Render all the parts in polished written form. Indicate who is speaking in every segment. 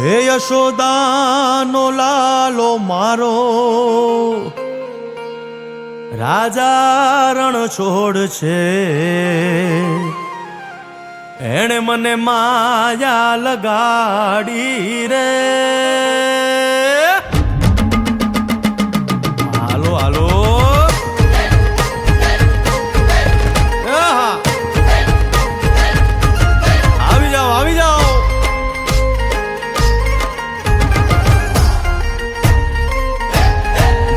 Speaker 1: હે યશોદાનો લાલો મારો રાજા રણ છોડ છે, એણે મને માયા લગાડી રે. હાલો હાલો આવી જાઓ આવી જાઓ.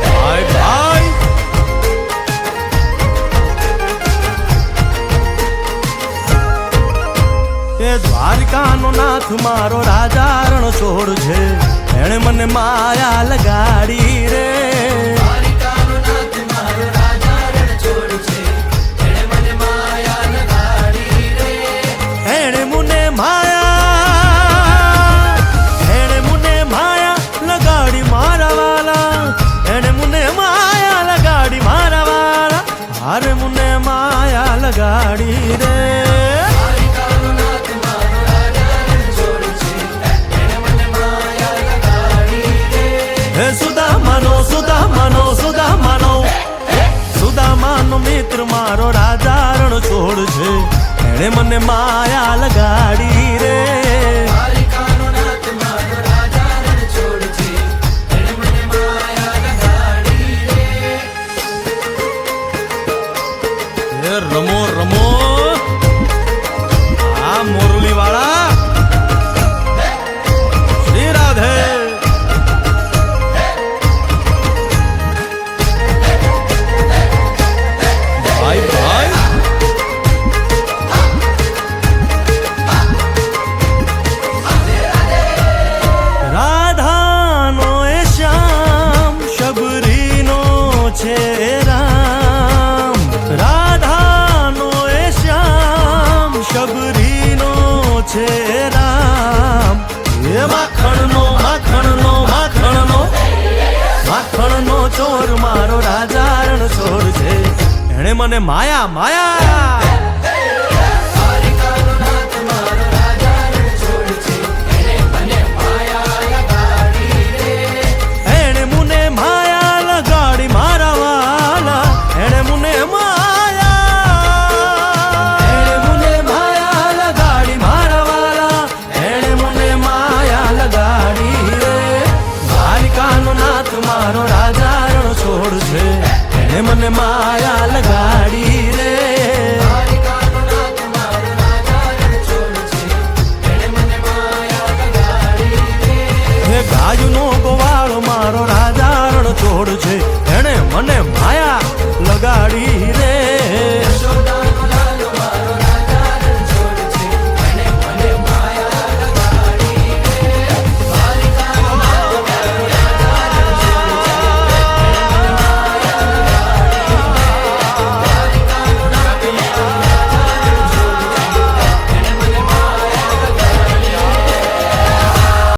Speaker 1: ભાઈ ભાઈ એ દ્વારકાનો નાથ મારો રાજા રણ છોડ છે, એણે મને માયા લગાડી રે. દ્વારકાનો નાથ મારો રાજા રણ છોડ છે, એણે મને માયા લગાડી રે. એણે મને માયા લગાડી મારા વાલા, એણે મને માયા લગાડી મારા વાલા, હારે મને માયા લગાડી રે. સુદામાનો મિત્ર મારો રાજા રણ છોડ છે, એણે મને માયા લગાડી રે. દ્વારકાનો નાથ મારો રાજા રણ છોડ છે, એણે મને માયા લગાડી રે. રમો રમો આ મોરલી વાળા શ્રી રાધે. માખણનો ચોર મારો રાજા રણ છોડ છે, એણે મને માયા માયા. દ્વારકાનો નાથ મારો રાજા રણ છોડ છે, એણે મને માયા લગાડી રે. એણે મને માયા લગાડી મારા વાલા, એણે મને માયા લગાડી મારા વાલા, એણે મને માયા લગાડી રે. દ્વારકાનો નાથ મારો રાજા રણ છોડ છે, એણે મને માયા લગાડી રે. દ્વારકાનો નાથ મારો રાજા રણ છોડ છે, એણે મને માયા લગાડી રે. હે ગાયનો ગોવાળ મારો રાજા રણ છોડ છે, એણે મને માયા લગાડી